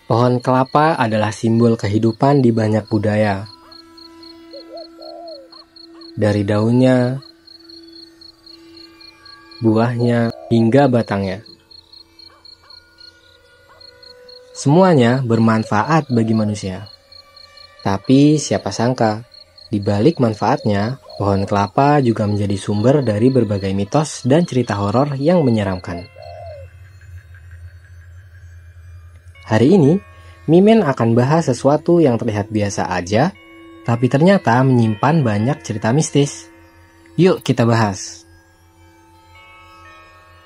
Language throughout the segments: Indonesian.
Pohon kelapa adalah simbol kehidupan di banyak budaya. Dari daunnya, buahnya, hingga batangnya. Semuanya bermanfaat bagi manusia. Tapi siapa sangka, di balik manfaatnya, pohon kelapa juga menjadi sumber dari berbagai mitos dan cerita horor yang menyeramkan. Hari ini, Mimin akan bahas sesuatu yang terlihat biasa aja, tapi ternyata menyimpan banyak cerita mistis. Yuk kita bahas.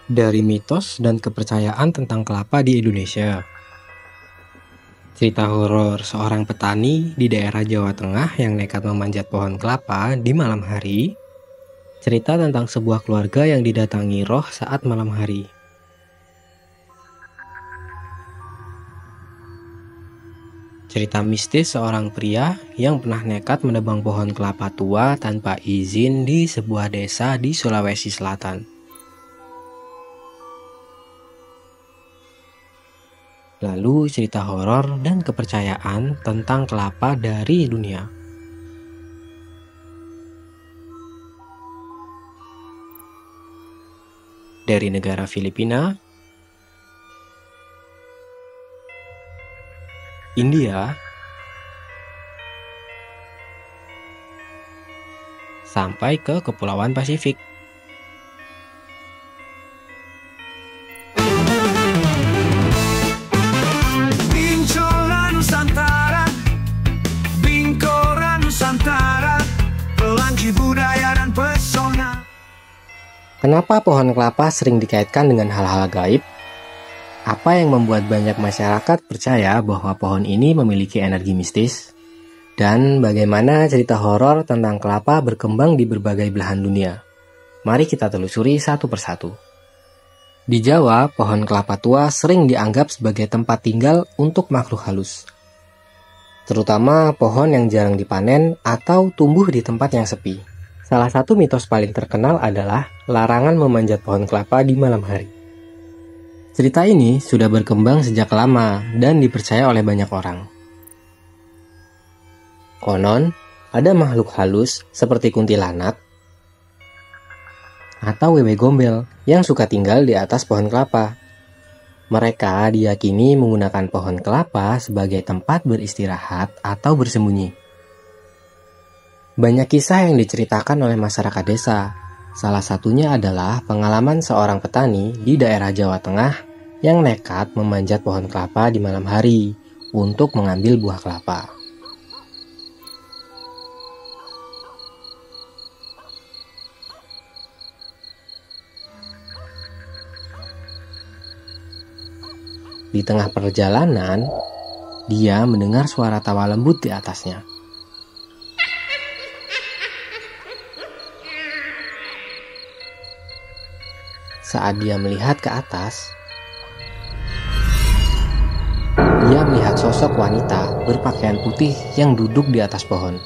Dari mitos dan kepercayaan tentang kelapa di Indonesia. Cerita horor seorang petani di daerah Jawa Tengah yang nekat memanjat pohon kelapa di malam hari. Cerita tentang sebuah keluarga yang didatangi roh saat malam hari. Cerita mistis seorang pria yang pernah nekat menebang pohon kelapa tua tanpa izin di sebuah desa di Sulawesi Selatan. Lalu cerita horor dan kepercayaan tentang kelapa dari dunia. Dari negara Filipina, India, sampai ke Kepulauan Pasifik. Kenapa pohon kelapa sering dikaitkan dengan hal-hal gaib? Apa yang membuat banyak masyarakat percaya bahwa pohon ini memiliki energi mistis? Dan bagaimana cerita horor tentang kelapa berkembang di berbagai belahan dunia? Mari kita telusuri satu persatu. Di Jawa, pohon kelapa tua sering dianggap sebagai tempat tinggal untuk makhluk halus. Terutama pohon yang jarang dipanen atau tumbuh di tempat yang sepi. Salah satu mitos paling terkenal adalah larangan memanjat pohon kelapa di malam hari. Cerita ini sudah berkembang sejak lama dan dipercaya oleh banyak orang. Konon, ada makhluk halus seperti kuntilanak atau wewe gombel yang suka tinggal di atas pohon kelapa. Mereka diyakini menggunakan pohon kelapa sebagai tempat beristirahat atau bersembunyi. Banyak kisah yang diceritakan oleh masyarakat desa. Salah satunya adalah pengalaman seorang petani di daerah Jawa Tengah yang nekat memanjat pohon kelapa di malam hari untuk mengambil buah kelapa. Di tengah perjalanan, dia mendengar suara tawa lembut di atasnya. Saat dia melihat ke atas, dia melihat sosok wanita berpakaian putih yang duduk di atas pohon.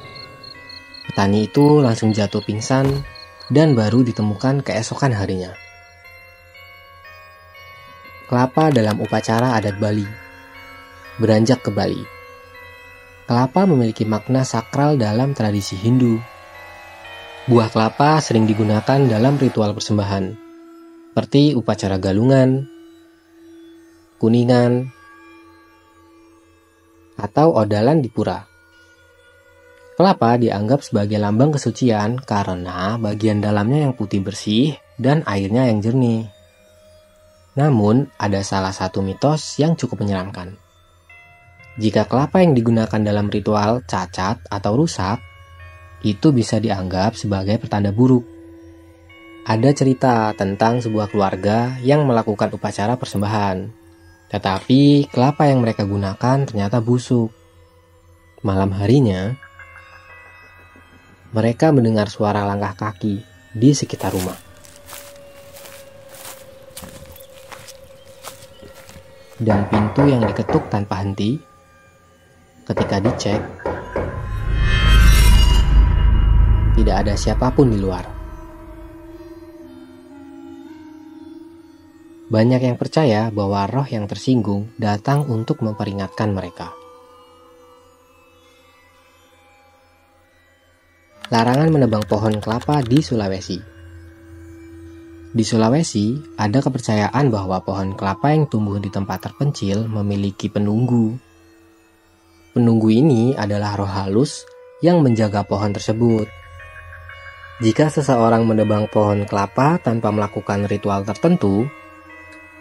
Petani itu langsung jatuh pingsan dan baru ditemukan keesokan harinya. Kelapa dalam upacara adat Bali. Beranjak ke Bali. Kelapa memiliki makna sakral dalam tradisi Hindu. Buah kelapa sering digunakan dalam ritual persembahan, seperti upacara galungan, kuningan, atau odalan di pura. Kelapa dianggap sebagai lambang kesucian karena bagian dalamnya yang putih bersih dan airnya yang jernih. Namun, ada salah satu mitos yang cukup menyeramkan. Jika kelapa yang digunakan dalam ritual cacat atau rusak, itu bisa dianggap sebagai pertanda buruk. Ada cerita tentang sebuah keluarga yang melakukan upacara persembahan, tetapi kelapa yang mereka gunakan ternyata busuk. Malam harinya, mereka mendengar suara langkah kaki di sekitar rumah. Dan pintu yang diketuk tanpa henti. Ketika dicek, tidak ada siapapun di luar. Banyak yang percaya bahwa roh yang tersinggung datang untuk memperingatkan mereka. Larangan menebang pohon kelapa di Sulawesi. Di Sulawesi, ada kepercayaan bahwa pohon kelapa yang tumbuh di tempat terpencil memiliki penunggu. Penunggu ini adalah roh halus yang menjaga pohon tersebut. Jika seseorang menebang pohon kelapa tanpa melakukan ritual tertentu,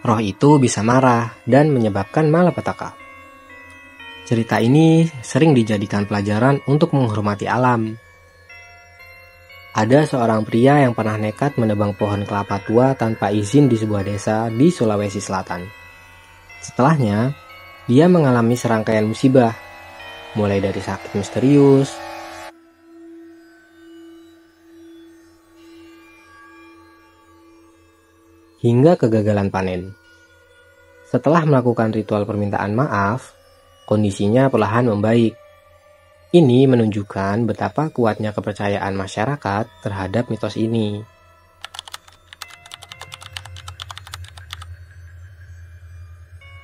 roh itu bisa marah dan menyebabkan malapetaka. Cerita ini sering dijadikan pelajaran untuk menghormati alam. Ada seorang pria yang pernah nekat menebang pohon kelapa tua tanpa izin di sebuah desa di Sulawesi Selatan. Setelahnya, dia mengalami serangkaian musibah, mulai dari sakit misterius, hingga kegagalan panen. Setelah melakukan ritual permintaan maaf, kondisinya perlahan membaik. Ini menunjukkan betapa kuatnya kepercayaan masyarakat terhadap mitos ini.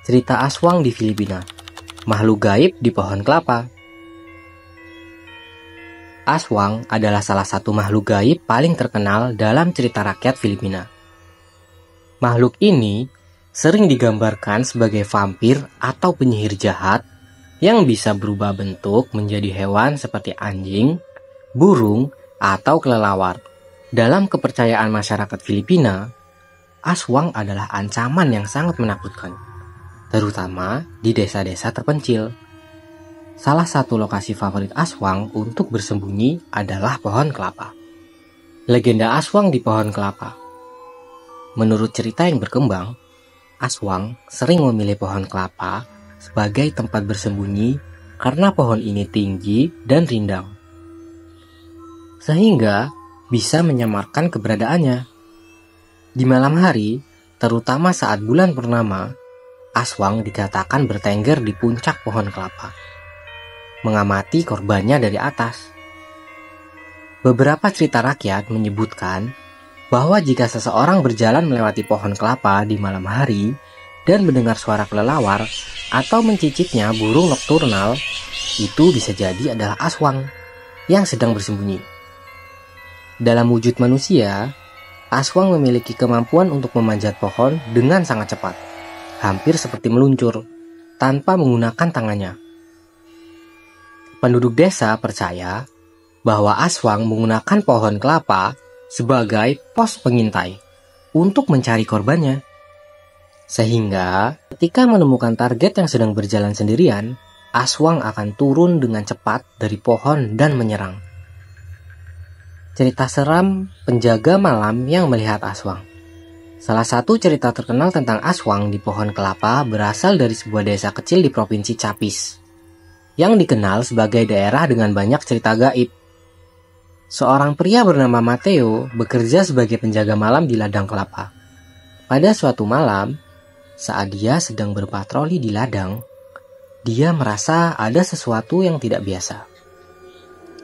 Cerita Aswang di Filipina. Makhluk gaib di pohon kelapa. Aswang adalah salah satu makhluk gaib paling terkenal dalam cerita rakyat Filipina. Makhluk ini sering digambarkan sebagai vampir atau penyihir jahat yang bisa berubah bentuk menjadi hewan seperti anjing, burung, atau kelelawar. Dalam kepercayaan masyarakat Filipina, Aswang adalah ancaman yang sangat menakutkan, terutama di desa-desa terpencil. Salah satu lokasi favorit Aswang untuk bersembunyi adalah pohon kelapa. Legenda Aswang di pohon kelapa. Menurut cerita yang berkembang, Aswang sering memilih pohon kelapa sebagai tempat bersembunyi karena pohon ini tinggi dan rindang, sehingga bisa menyamarkan keberadaannya. Di malam hari, terutama saat bulan purnama, Aswang dikatakan bertengger di puncak pohon kelapa, mengamati korbannya dari atas. Beberapa cerita rakyat menyebutkan bahwa jika seseorang berjalan melewati pohon kelapa di malam hari dan mendengar suara kelelawar atau mencicitnya burung nokturnal, itu bisa jadi adalah Aswang yang sedang bersembunyi. Dalam wujud manusia, Aswang memiliki kemampuan untuk memanjat pohon dengan sangat cepat, hampir seperti meluncur, tanpa menggunakan tangannya. Penduduk desa percaya bahwa Aswang menggunakan pohon kelapa sebagai pos pengintai untuk mencari korbannya. Sehingga ketika menemukan target yang sedang berjalan sendirian, Aswang akan turun dengan cepat dari pohon dan menyerang. Cerita seram penjaga malam yang melihat Aswang. Salah satu cerita terkenal tentang Aswang di pohon kelapa berasal dari sebuah desa kecil di Provinsi Capiz, yang dikenal sebagai daerah dengan banyak cerita gaib. Seorang pria bernama Mateo bekerja sebagai penjaga malam di ladang kelapa. Pada suatu malam, saat dia sedang berpatroli di ladang, dia merasa ada sesuatu yang tidak biasa.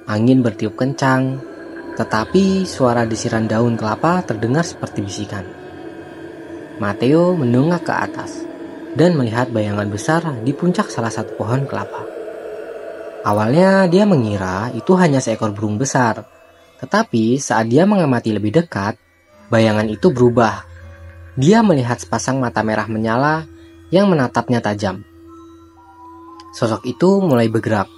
Angin bertiup kencang, tetapi suara desiran daun kelapa terdengar seperti bisikan. Mateo mendongak ke atas dan melihat bayangan besar di puncak salah satu pohon kelapa. Awalnya dia mengira itu hanya seekor burung besar, tetapi saat dia mengamati lebih dekat, bayangan itu berubah. Dia melihat sepasang mata merah menyala yang menatapnya tajam. Sosok itu mulai bergerak,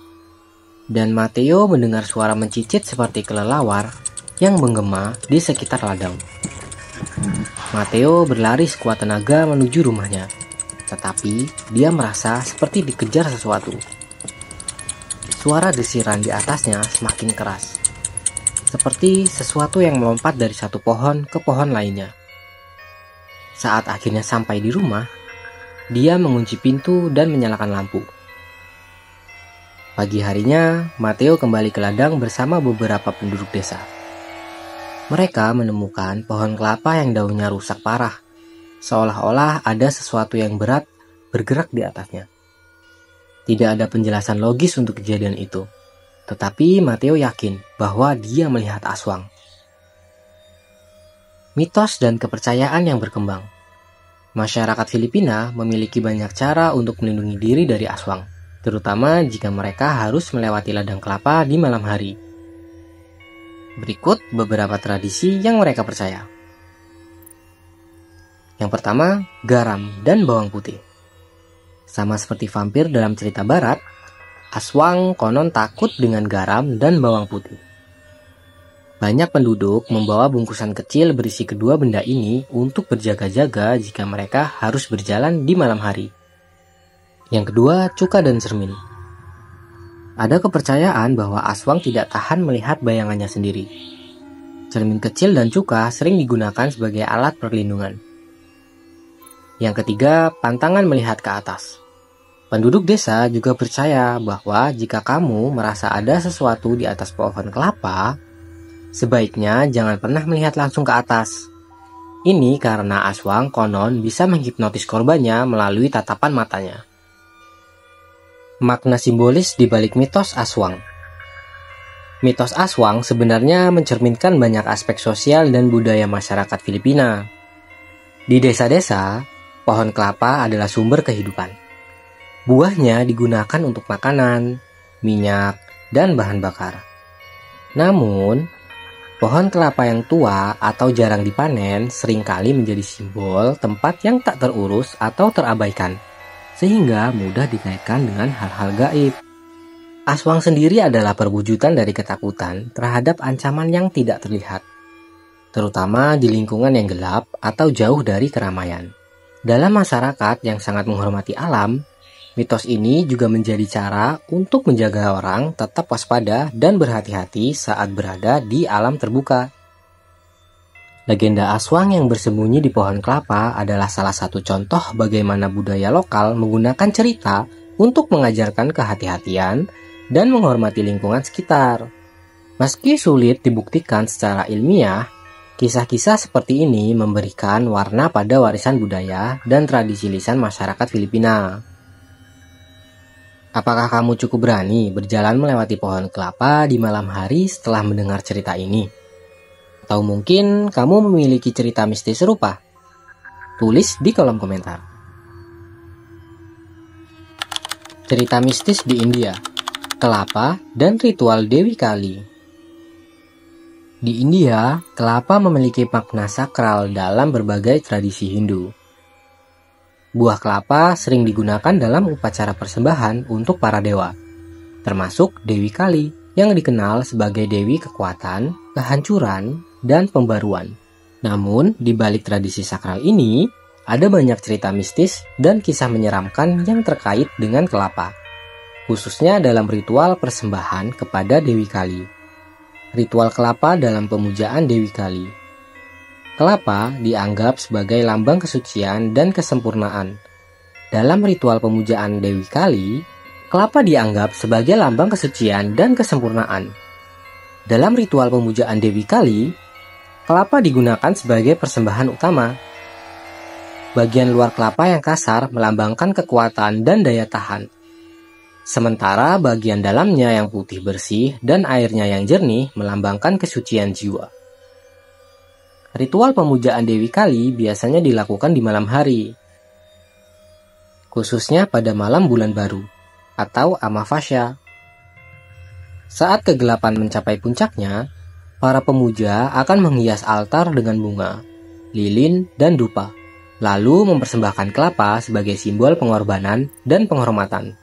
dan Mateo mendengar suara mencicit seperti kelelawar yang menggema di sekitar ladang. Mateo berlari sekuat tenaga menuju rumahnya, tetapi dia merasa seperti dikejar sesuatu. Suara desiran di atasnya semakin keras, seperti sesuatu yang melompat dari satu pohon ke pohon lainnya. Saat akhirnya sampai di rumah, dia mengunci pintu dan menyalakan lampu. Pagi harinya, Mateo kembali ke ladang bersama beberapa penduduk desa. Mereka menemukan pohon kelapa yang daunnya rusak parah, seolah-olah ada sesuatu yang berat bergerak di atasnya. Tidak ada penjelasan logis untuk kejadian itu, tetapi Mateo yakin bahwa dia melihat Aswang. Mitos dan kepercayaan yang berkembang. Masyarakat Filipina memiliki banyak cara untuk melindungi diri dari aswang, terutama jika mereka harus melewati ladang kelapa di malam hari. Berikut beberapa tradisi yang mereka percaya. Yang pertama, garam dan bawang putih. Sama seperti vampir dalam cerita barat, aswang konon takut dengan garam dan bawang putih. Banyak penduduk membawa bungkusan kecil berisi kedua benda ini untuk berjaga-jaga jika mereka harus berjalan di malam hari. Yang kedua, cuka dan cermin. Ada kepercayaan bahwa aswang tidak tahan melihat bayangannya sendiri. Cermin kecil dan cuka sering digunakan sebagai alat perlindungan. Yang ketiga, pantangan melihat ke atas. Penduduk desa juga percaya bahwa jika kamu merasa ada sesuatu di atas pohon kelapa, sebaiknya jangan pernah melihat langsung ke atas. Ini karena aswang konon bisa menghipnotis korbannya melalui tatapan matanya. Makna simbolis di balik mitos aswang. Mitos aswang sebenarnya mencerminkan banyak aspek sosial dan budaya masyarakat Filipina. Di desa-desa, pohon kelapa adalah sumber kehidupan. Buahnya digunakan untuk makanan, minyak, dan bahan bakar. Namun, pohon kelapa yang tua atau jarang dipanen seringkali menjadi simbol tempat yang tak terurus atau terabaikan, sehingga mudah dikaitkan dengan hal-hal gaib. Aswang sendiri adalah perwujudan dari ketakutan terhadap ancaman yang tidak terlihat, terutama di lingkungan yang gelap atau jauh dari keramaian. Dalam masyarakat yang sangat menghormati alam, mitos ini juga menjadi cara untuk menjaga orang tetap waspada dan berhati-hati saat berada di alam terbuka. Legenda aswang yang bersembunyi di pohon kelapa adalah salah satu contoh bagaimana budaya lokal menggunakan cerita untuk mengajarkan kehati-hatian dan menghormati lingkungan sekitar. Meski sulit dibuktikan secara ilmiah, kisah-kisah seperti ini memberikan warna pada warisan budaya dan tradisi lisan masyarakat Filipina. Apakah kamu cukup berani berjalan melewati pohon kelapa di malam hari setelah mendengar cerita ini? Atau mungkin kamu memiliki cerita mistis serupa? Tulis di kolom komentar. Cerita mistis di India, kelapa dan ritual Dewi Kali. Di India, kelapa memiliki makna sakral dalam berbagai tradisi Hindu. Buah kelapa sering digunakan dalam upacara persembahan untuk para dewa, termasuk Dewi Kali yang dikenal sebagai dewi kekuatan, kehancuran, dan pembaruan. Namun, di balik tradisi sakral ini, ada banyak cerita mistis dan kisah menyeramkan yang terkait dengan kelapa, khususnya dalam ritual persembahan kepada Dewi Kali. Ritual kelapa dalam pemujaan Dewi Kali. Kelapa dianggap sebagai lambang kesucian dan kesempurnaan. Dalam ritual pemujaan Dewi Kali, kelapa dianggap sebagai lambang kesucian dan kesempurnaan. Dalam ritual pemujaan Dewi Kali, kelapa digunakan sebagai persembahan utama. Bagian luar kelapa yang kasar melambangkan kekuatan dan daya tahan. Sementara bagian dalamnya yang putih bersih dan airnya yang jernih melambangkan kesucian jiwa. Ritual pemujaan Dewi Kali biasanya dilakukan di malam hari, khususnya pada malam bulan baru atau Amavasya. Saat kegelapan mencapai puncaknya, para pemuja akan menghias altar dengan bunga, lilin, dan dupa, lalu mempersembahkan kelapa sebagai simbol pengorbanan dan penghormatan.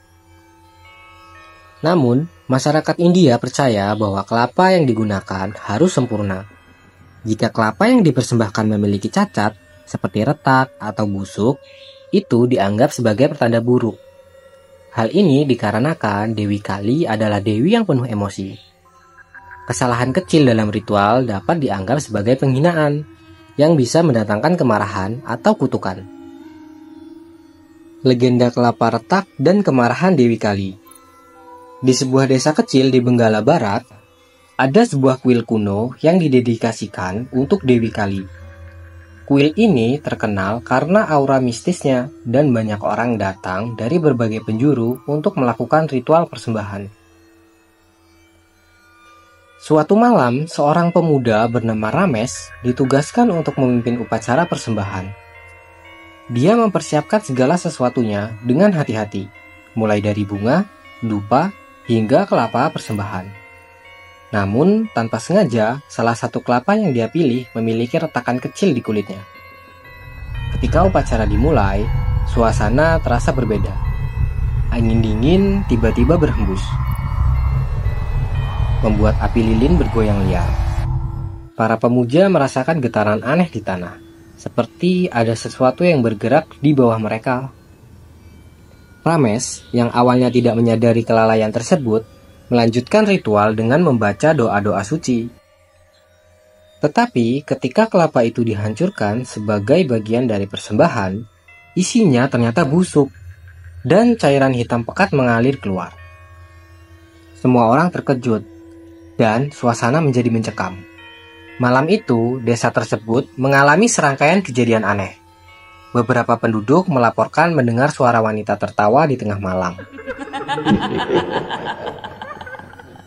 Namun, masyarakat India percaya bahwa kelapa yang digunakan harus sempurna. Jika kelapa yang dipersembahkan memiliki cacat, seperti retak atau busuk, itu dianggap sebagai pertanda buruk. Hal ini dikarenakan Dewi Kali adalah dewi yang penuh emosi. Kesalahan kecil dalam ritual dapat dianggap sebagai penghinaan, yang bisa mendatangkan kemarahan atau kutukan. Legenda kelapa retak dan kemarahan Dewi Kali. Di sebuah desa kecil di Benggala Barat, ada sebuah kuil kuno yang didedikasikan untuk Dewi Kali. Kuil ini terkenal karena aura mistisnya dan banyak orang datang dari berbagai penjuru untuk melakukan ritual persembahan. Suatu malam, seorang pemuda bernama Rames ditugaskan untuk memimpin upacara persembahan. Dia mempersiapkan segala sesuatunya dengan hati-hati, mulai dari bunga, dupa, hingga kelapa persembahan. Namun, tanpa sengaja, salah satu kelapa yang dia pilih memiliki retakan kecil di kulitnya. Ketika upacara dimulai, suasana terasa berbeda. Angin dingin tiba-tiba berhembus, membuat api lilin bergoyang liar. Para pemuja merasakan getaran aneh di tanah, seperti ada sesuatu yang bergerak di bawah mereka. Rames, yang awalnya tidak menyadari kelalaian tersebut, melanjutkan ritual dengan membaca doa-doa suci. Tetapi ketika kelapa itu dihancurkan sebagai bagian dari persembahan, isinya ternyata busuk, dan cairan hitam pekat mengalir keluar. Semua orang terkejut, dan suasana menjadi mencekam. Malam itu, desa tersebut mengalami serangkaian kejadian aneh. Beberapa penduduk melaporkan mendengar suara wanita tertawa di tengah malam,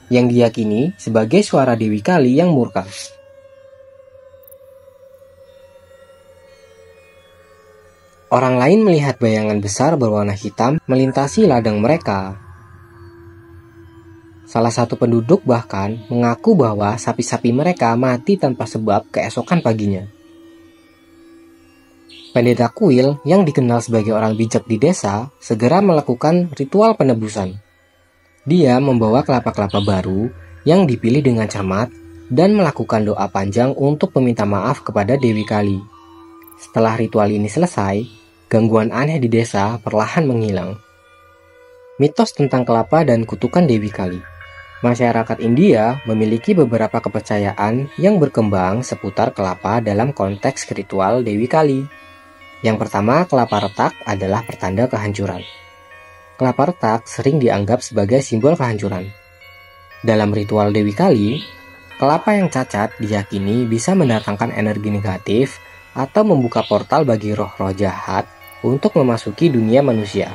yang diyakini sebagai suara Dewi Kali yang murka. Orang lain melihat bayangan besar berwarna hitam melintasi ladang mereka. Salah satu penduduk bahkan mengaku bahwa sapi-sapi mereka mati tanpa sebab keesokan paginya. Pendeta Kuil yang dikenal sebagai orang bijak di desa segera melakukan ritual penebusan. Dia membawa kelapa-kelapa baru yang dipilih dengan cermat dan melakukan doa panjang untuk meminta maaf kepada Dewi Kali. Setelah ritual ini selesai, gangguan aneh di desa perlahan menghilang. Mitos tentang kelapa dan kutukan Dewi Kali. Masyarakat India memiliki beberapa kepercayaan yang berkembang seputar kelapa dalam konteks ritual Dewi Kali. Yang pertama, kelapa retak adalah pertanda kehancuran. Kelapa retak sering dianggap sebagai simbol kehancuran. Dalam ritual Dewi Kali, kelapa yang cacat diyakini bisa mendatangkan energi negatif atau membuka portal bagi roh-roh jahat untuk memasuki dunia manusia.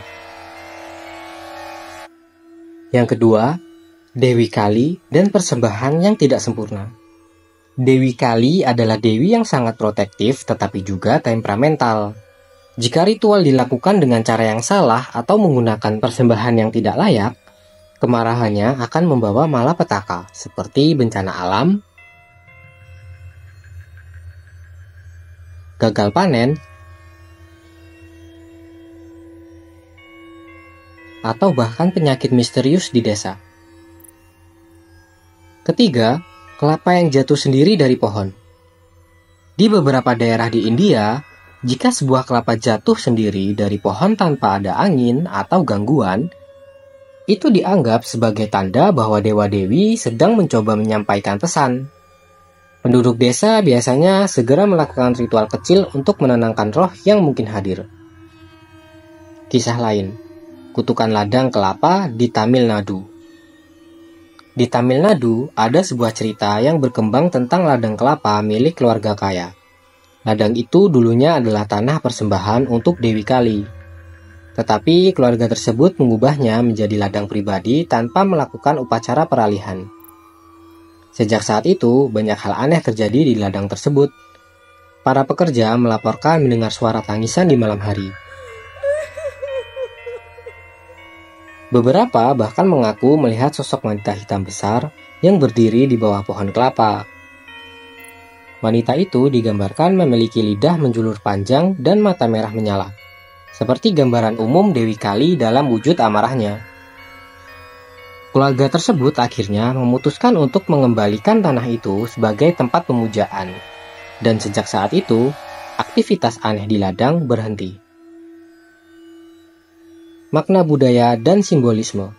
Yang kedua, Dewi Kali dan persembahan yang tidak sempurna. Dewi Kali adalah dewi yang sangat protektif tetapi juga temperamental. Jika ritual dilakukan dengan cara yang salah atau menggunakan persembahan yang tidak layak, kemarahannya akan membawa malapetaka seperti bencana alam, gagal panen, atau bahkan penyakit misterius di desa. Ketiga, kelapa yang jatuh sendiri dari pohon. Di beberapa daerah di India, jika sebuah kelapa jatuh sendiri dari pohon tanpa ada angin atau gangguan, itu dianggap sebagai tanda bahwa dewa-dewi sedang mencoba menyampaikan pesan. Penduduk desa biasanya segera melakukan ritual kecil untuk menenangkan roh yang mungkin hadir. Kisah lain, kutukan ladang kelapa di Tamil Nadu. Di Tamil Nadu, ada sebuah cerita yang berkembang tentang ladang kelapa milik keluarga kaya. Ladang itu dulunya adalah tanah persembahan untuk Dewi Kali. Tetapi keluarga tersebut mengubahnya menjadi ladang pribadi tanpa melakukan upacara peralihan. Sejak saat itu, banyak hal aneh terjadi di ladang tersebut. Para pekerja melaporkan mendengar suara tangisan di malam hari. Beberapa bahkan mengaku melihat sosok wanita hitam besar yang berdiri di bawah pohon kelapa. Wanita itu digambarkan memiliki lidah menjulur panjang dan mata merah menyala, seperti gambaran umum Dewi Kali dalam wujud amarahnya. Keluarga tersebut akhirnya memutuskan untuk mengembalikan tanah itu sebagai tempat pemujaan, dan sejak saat itu, aktivitas aneh di ladang berhenti. Makna budaya dan simbolisme.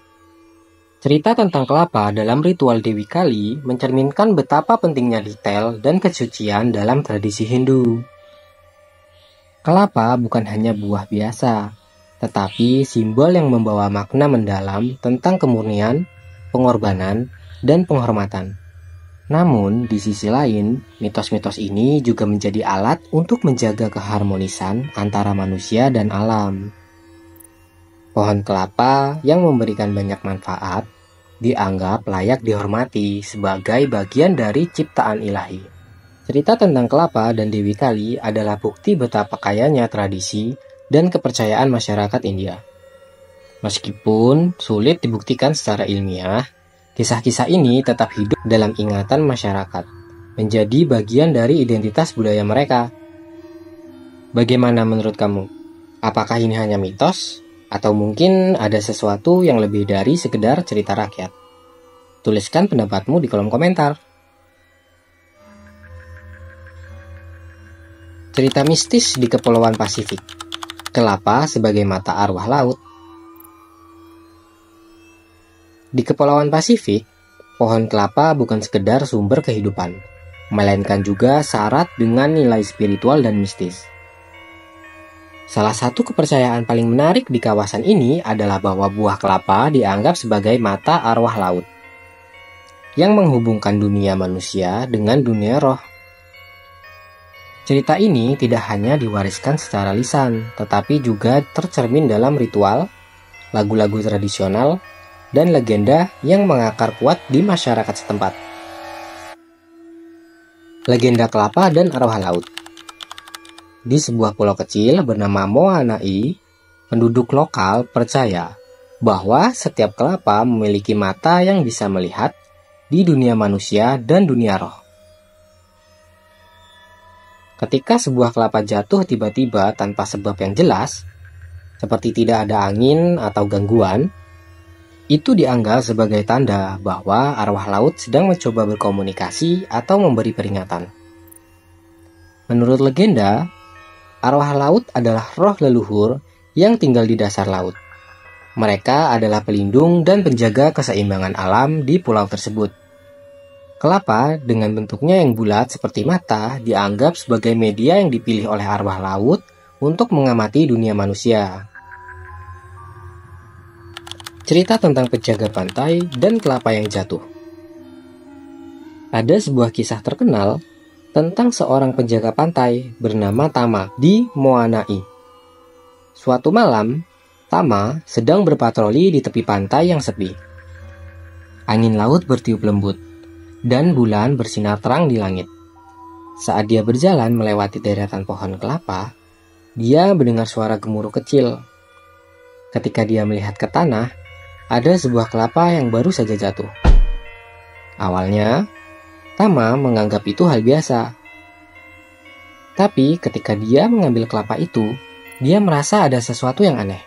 Cerita tentang kelapa dalam ritual Dewi Kali mencerminkan betapa pentingnya detail dan kesucian dalam tradisi Hindu. Kelapa bukan hanya buah biasa, tetapi simbol yang membawa makna mendalam tentang kemurnian, pengorbanan, dan penghormatan. Namun, di sisi lain, mitos-mitos ini juga menjadi alat untuk menjaga keharmonisan antara manusia dan alam. Pohon kelapa yang memberikan banyak manfaat dianggap layak dihormati sebagai bagian dari ciptaan ilahi. Cerita tentang kelapa dan Dewi Kali adalah bukti betapa kayanya tradisi dan kepercayaan masyarakat India. Meskipun sulit dibuktikan secara ilmiah, kisah-kisah ini tetap hidup dalam ingatan masyarakat, menjadi bagian dari identitas budaya mereka. Bagaimana menurut kamu? Apakah ini hanya mitos? Atau mungkin ada sesuatu yang lebih dari sekedar cerita rakyat? Tuliskan pendapatmu di kolom komentar. Cerita mistis di Kepulauan Pasifik. Kelapa sebagai mata arwah laut. Di Kepulauan Pasifik, pohon kelapa bukan sekedar sumber kehidupan, melainkan juga syarat dengan nilai spiritual dan mistis. Salah satu kepercayaan paling menarik di kawasan ini adalah bahwa buah kelapa dianggap sebagai mata arwah laut, yang menghubungkan dunia manusia dengan dunia roh. Cerita ini tidak hanya diwariskan secara lisan, tetapi juga tercermin dalam ritual, lagu-lagu tradisional, dan legenda yang mengakar kuat di masyarakat setempat. Legenda kelapa dan arwah laut. Di sebuah pulau kecil bernama Moanai, penduduk lokal percaya bahwa setiap kelapa memiliki mata yang bisa melihat di dunia manusia dan dunia roh. Ketika sebuah kelapa jatuh tiba-tiba tanpa sebab yang jelas, seperti tidak ada angin atau gangguan, itu dianggap sebagai tanda bahwa arwah laut sedang mencoba berkomunikasi atau memberi peringatan. Menurut legenda, arwah laut adalah roh leluhur yang tinggal di dasar laut. Mereka adalah pelindung dan penjaga keseimbangan alam di pulau tersebut. Kelapa dengan bentuknya yang bulat seperti mata dianggap sebagai media yang dipilih oleh arwah laut untuk mengamati dunia manusia. Cerita tentang penjaga pantai dan kelapa yang jatuh. Ada sebuah kisah terkenal tentang seorang penjaga pantai bernama Tama di Moanai. Suatu malam, Tama sedang berpatroli di tepi pantai yang sepi. Angin laut bertiup lembut dan bulan bersinar terang di langit. Saat dia berjalan melewati deretan pohon kelapa, dia mendengar suara gemuruh kecil. Ketika dia melihat ke tanah, ada sebuah kelapa yang baru saja jatuh. Awalnya, Tama menganggap itu hal biasa. Tapi ketika dia mengambil kelapa itu, dia merasa ada sesuatu yang aneh.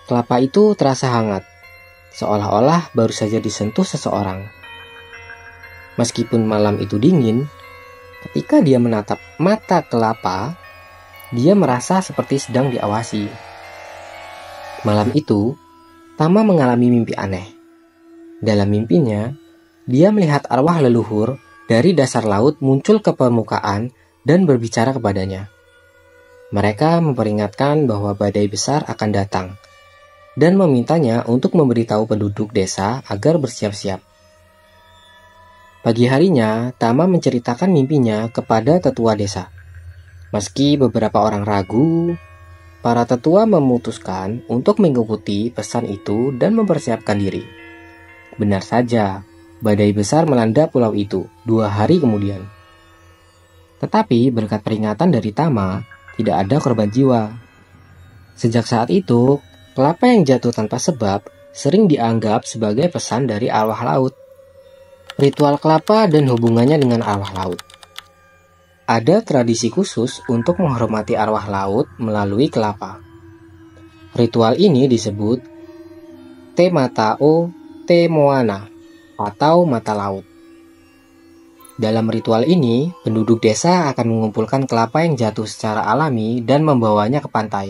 Kelapa itu terasa hangat, seolah-olah baru saja disentuh seseorang. Meskipun malam itu dingin, ketika dia menatap mata kelapa, dia merasa seperti sedang diawasi. Malam itu, Tama mengalami mimpi aneh. Dalam mimpinya, dia melihat arwah leluhur dari dasar laut muncul ke permukaan dan berbicara kepadanya. Mereka memperingatkan bahwa badai besar akan datang dan memintanya untuk memberitahu penduduk desa agar bersiap-siap. Pagi harinya, Tama menceritakan mimpinya kepada tetua desa. Meski beberapa orang ragu, para tetua memutuskan untuk mengikuti pesan itu dan mempersiapkan diri. Benar saja, badai besar melanda pulau itu 2 hari kemudian. Tetapi berkat peringatan dari Tama, tidak ada korban jiwa. Sejak saat itu, kelapa yang jatuh tanpa sebab sering dianggap sebagai pesan dari arwah laut. Ritual kelapa dan hubungannya dengan arwah laut. Ada tradisi khusus untuk menghormati arwah laut melalui kelapa. Ritual ini disebut Te Matao Te Moana atau mata laut. Dalam ritual ini, penduduk desa akan mengumpulkan kelapa yang jatuh secara alami dan membawanya ke pantai.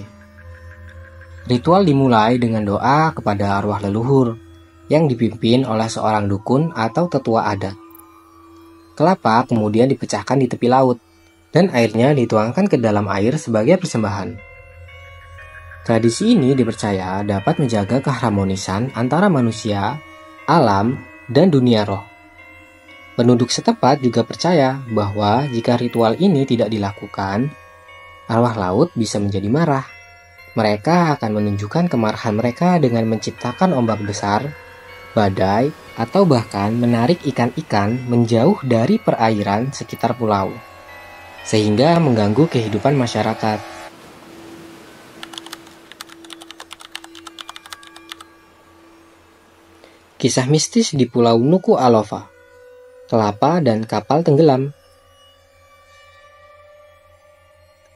Ritual dimulai dengan doa kepada arwah leluhur yang dipimpin oleh seorang dukun atau tetua adat. Kelapa kemudian dipecahkan di tepi laut, dan airnya dituangkan ke dalam air sebagai persembahan. Tradisi ini dipercaya dapat menjaga keharmonisan antara manusia, alam, dan dunia roh. Penduduk setempat juga percaya bahwa jika ritual ini tidak dilakukan, arwah laut bisa menjadi marah. Mereka akan menunjukkan kemarahan mereka dengan menciptakan ombak besar badai, atau bahkan menarik ikan-ikan menjauh dari perairan sekitar pulau, sehingga mengganggu kehidupan masyarakat. Kisah mistis di Pulau Nuku'alofa, kelapa dan kapal tenggelam.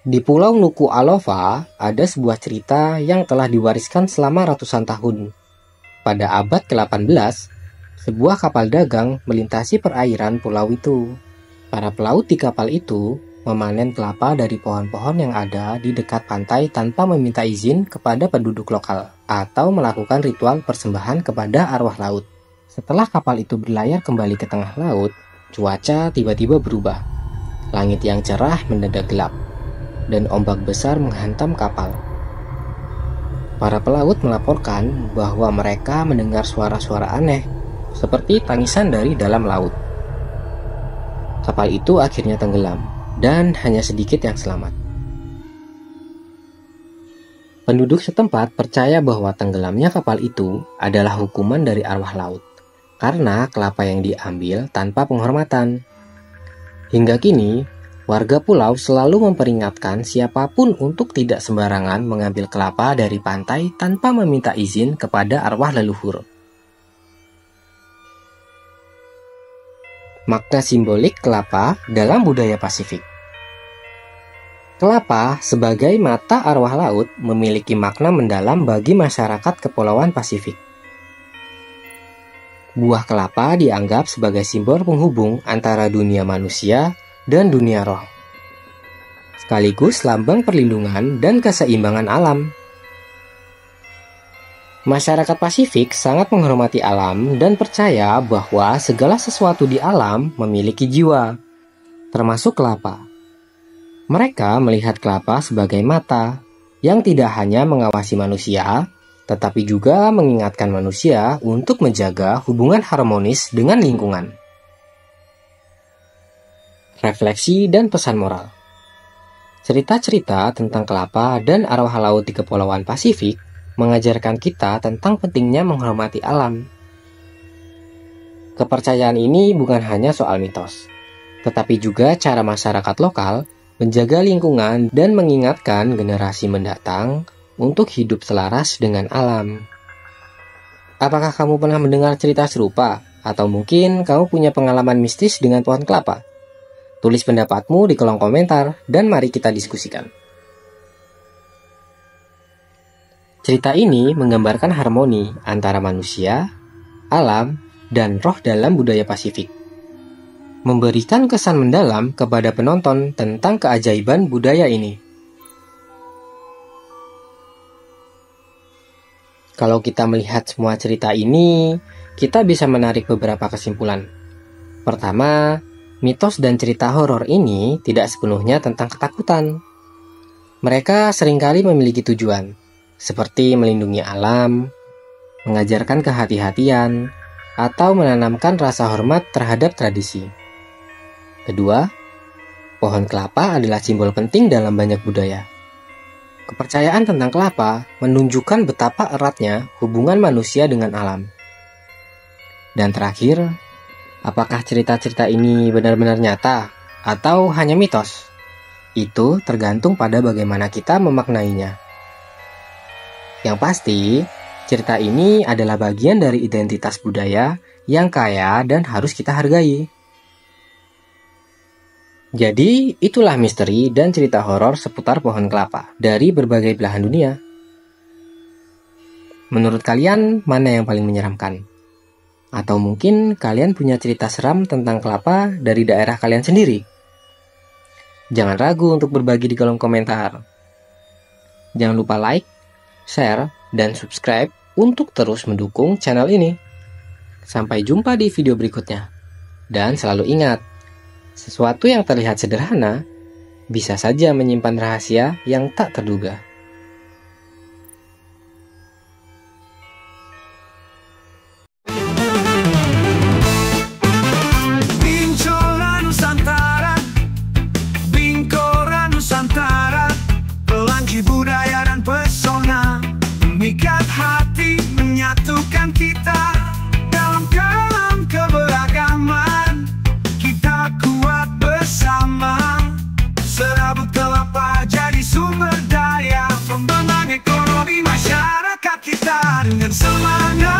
Di Pulau Nuku'alofa ada sebuah cerita yang telah diwariskan selama ratusan tahun. Pada abad ke-18, sebuah kapal dagang melintasi perairan pulau itu. Para pelaut di kapal itu memanen kelapa dari pohon-pohon yang ada di dekat pantai tanpa meminta izin kepada penduduk lokal atau melakukan ritual persembahan kepada arwah laut. Setelah kapal itu berlayar kembali ke tengah laut, cuaca tiba-tiba berubah. Langit yang cerah mendadak gelap, dan ombak besar menghantam kapal. Para pelaut melaporkan bahwa mereka mendengar suara-suara aneh, seperti tangisan dari dalam laut. Kapal itu akhirnya tenggelam, dan hanya sedikit yang selamat. Penduduk setempat percaya bahwa tenggelamnya kapal itu adalah hukuman dari arwah laut, karena kelapa yang diambil tanpa penghormatan. Hingga kini, warga pulau selalu memperingatkan siapapun untuk tidak sembarangan mengambil kelapa dari pantai tanpa meminta izin kepada arwah leluhur. Makna simbolik kelapa dalam budaya Pasifik. Kelapa sebagai mata arwah laut memiliki makna mendalam bagi masyarakat Kepulauan Pasifik. Buah kelapa dianggap sebagai simbol penghubung antara dunia manusia dan dunia roh, sekaligus lambang perlindungan dan keseimbangan alam. Masyarakat Pasifik sangat menghormati alam dan percaya bahwa segala sesuatu di alam memiliki jiwa, termasuk kelapa. Mereka melihat kelapa sebagai mata yang tidak hanya mengawasi manusia, tetapi juga mengingatkan manusia untuk menjaga hubungan harmonis dengan lingkungan. Refleksi dan pesan moral. Cerita-cerita tentang kelapa dan arwah laut di Kepulauan Pasifik mengajarkan kita tentang pentingnya menghormati alam. Kepercayaan ini bukan hanya soal mitos, tetapi juga cara masyarakat lokal menjaga lingkungan dan mengingatkan generasi mendatang untuk hidup selaras dengan alam. Apakah kamu pernah mendengar cerita serupa? Atau mungkin kamu punya pengalaman mistis dengan pohon kelapa? Tulis pendapatmu di kolom komentar dan mari kita diskusikan. Cerita ini menggambarkan harmoni antara manusia, alam, dan roh dalam budaya Pasifik. Memberikan kesan mendalam kepada penonton tentang keajaiban budaya ini. Kalau kita melihat semua cerita ini, kita bisa menarik beberapa kesimpulan. Pertama, mitos dan cerita horor ini tidak sepenuhnya tentang ketakutan. Mereka seringkali memiliki tujuan, seperti melindungi alam, mengajarkan kehati-hatian, atau menanamkan rasa hormat terhadap tradisi. Kedua, pohon kelapa adalah simbol penting dalam banyak budaya. Kepercayaan tentang kelapa menunjukkan betapa eratnya hubungan manusia dengan alam. Dan terakhir, apakah cerita-cerita ini benar-benar nyata atau hanya mitos? Itu tergantung pada bagaimana kita memaknainya. Yang pasti, cerita ini adalah bagian dari identitas budaya yang kaya dan harus kita hargai. Jadi, itulah misteri dan cerita horor seputar pohon kelapa dari berbagai belahan dunia. Menurut kalian, mana yang paling menyeramkan? Atau mungkin kalian punya cerita seram tentang kelapa dari daerah kalian sendiri? Jangan ragu untuk berbagi di kolom komentar. Jangan lupa like, share, dan subscribe untuk terus mendukung channel ini. Sampai jumpa di video berikutnya. Dan selalu ingat, sesuatu yang terlihat sederhana bisa saja menyimpan rahasia yang tak terduga. Bincora Nusantara, Bincora Nusantara, pelangi budaya dan pesona, memikat hati, menyatukan kita. Kabut kelapa jadi sumber daya pembangkit ekonomi masyarakat kita dengan semangat